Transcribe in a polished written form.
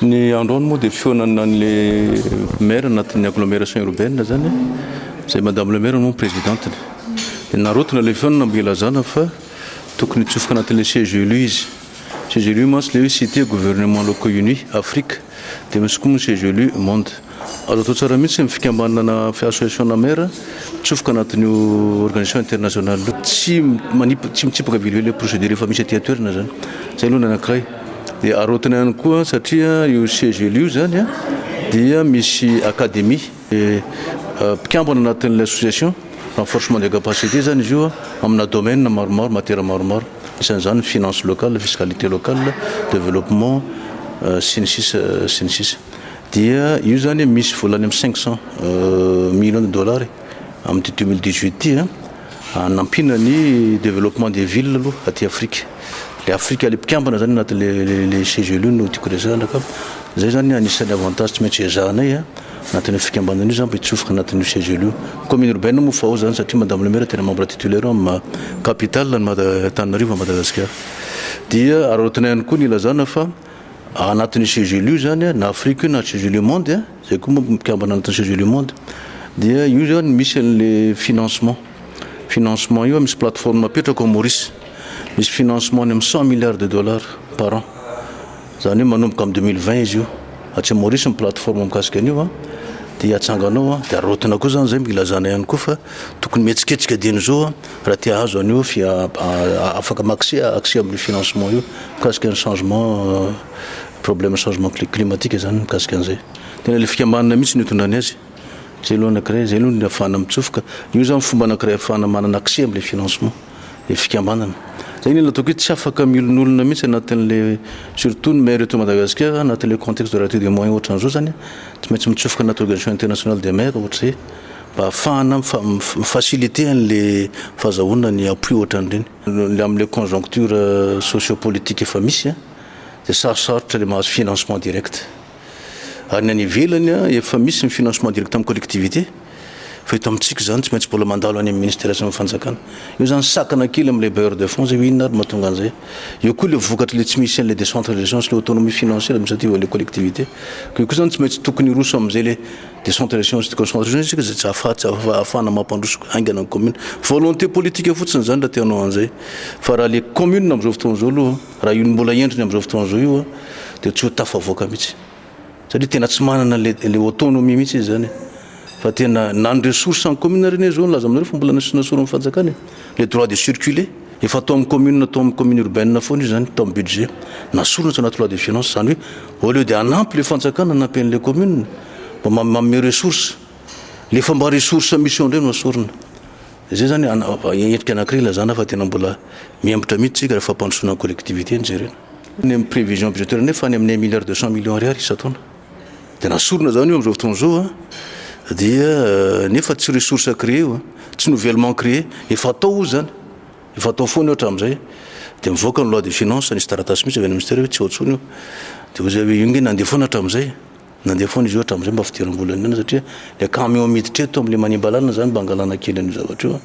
Ny androany moa dia fihaonana an'le maire anatin'ny agglomération urbaine zany zay madame le maire moa présidente dia narotona le fihaonana mba ilazana fa tokony hitsofoka anatin'le siège élu izy. Siège élu mantsy le hoe cité gouvernement locaux unis Afrique dia misy koa siège élu monde. Azo atao tsara mihitsy ny fikambanana association maire tsofoka anatin'io organisation internationale tsy mitsipaka vilively procédure efa misy aty toerana zany zay aloha anankiray. Dia arotana ihany koa satria io siège élu zany dia misy académie mpikambana anatin'le association renforcement des capacités zany izy io amina domaine maromaro matière maromaro isan'izany finance locale fiscalité locale développement sy ny sisa dia io zany misy volany amin'ny 500 millions de dollars amin'ny 2018 ty nampina ny développement des villes aloha aty Afrique. Le Afrique ale mpikambana zany anaty le siège élu no tiako resahana ka zay zany anisan'ny avantage tsy maintsy ezahanay anatin'ny fikambanana io zany mba hitsofoka anatin'io siège élu. Commune urbaine moa fa ao zany satria madame le maire tena membre titulaire amin'ny capitale ny Antananarivo Madagasikara. Dia arotana ihany koa ny ilazana fa anatin'ny siège élu zany na Afrique na siège élu monde zay koa mpikambana anatin'ny siège élu monde dia io zany misy an'le financement io misy plateforme apetraka ao Maurice. Misy financement amin'ny 100 milliards de dollars par an. Zany hoe manomboka amin'ny 2020 izy io. Atsia Maurice ny plateforme mikasika an'io dia atsanganao dia arotana koa zany zay milazana ihany koa fa tokony mihetsiketsika dieny zao raha tia azo an'io afaka accès amin'ny financement io mikasika ny changement problème changement climatique zany mikasika an'izay. Tena le fikambanana mihitsy ny hitondrany azy. Zay aloha anankiray zay aloha ny ahafahana mitsofoka. Io zany fomba anankiray ahafahana manana accès amin'ny financement le fikambanana. Zay ny ataoko hoe tsy afaka milon'olona mihitsy anatin'le surtout ny maire eto Madagasikara anatin'le contexte de rareté des moyens ohatran'izao zany tsy maintsy mitsofoka anaty organisation internationale des maires ohatra hoe mba ahafahana mifaciliter an'le fahazahoana ny appui ohatran'ireny. Le amin'le conjoncture sociopolitique efa misy dia sarosarotra le mahazo financement direct. Ary ny any ivelany efa misy ny financement direct amin'ny collectivité. Fa eto amintsika zany tsy maintsy mbola mandalo any amin'ny ministère sy ny fanjakana. Io zany sakana kely amin'ny bailleurs de fonds zay inona ary mahatonga an'izay. Io koa le vokatra le tsy misy an'le décentralisation sy le autonomie financière administrative les collectivités. Io koa zany tsy maintsy tokony roso amin'izay le décentralisation sy concentration isika zay tsy ahafahana mampandroso aingana ny commune. Volonté politique fotsiny zany raha tianao an'izay. Fa raha le commune amin'izao fotoan'izao aloha raha io mbola endriny amin'izao fotoan'izao io dia tsy ho tafavoaka mihitsy. Satria tena tsy manana le autonomie mihitsy izy zany. Fa tena nany ressources en commune reny zao laza aminareo fa mbola nasoran'ny fanjakana le droit de circuler efa atao amin'ny commune urbaine foana io zany atao amin'ny budget nasorona tsy anaty loi de finance zany hoe au lieu de anampy le fanjakana anampy an'le commune mba manome ressources le fa mba ressources misy eo indray no asorona. Zay zany endrika anankiray lazana fa tena mbola miembotra mihitsy tsika rehefa ampandrosoana collectivité jerena. Ny amin'ny prévision budgétaire nefa any amin'ny 1 milliard 200 millions ariary isataona dia nasorona zany io amin'izao fotoan'izao dia nefa tsy ressources créé tsy nouvellement créé efa atao zany efa atao foana ohatra amin'izay dia mivoaka ny loi de finance nisy taratasy mihitsy avy amin'ny ministère hoe tsy ohatsony io dia ho zay hoe io nge nandeha foana hatramin'izay nandeha foana izy ohatra amin'izay mba fidiram-bolana satria le camion miditra eto amin'le manimba lalana zany mba angalana kely an'io zavatra io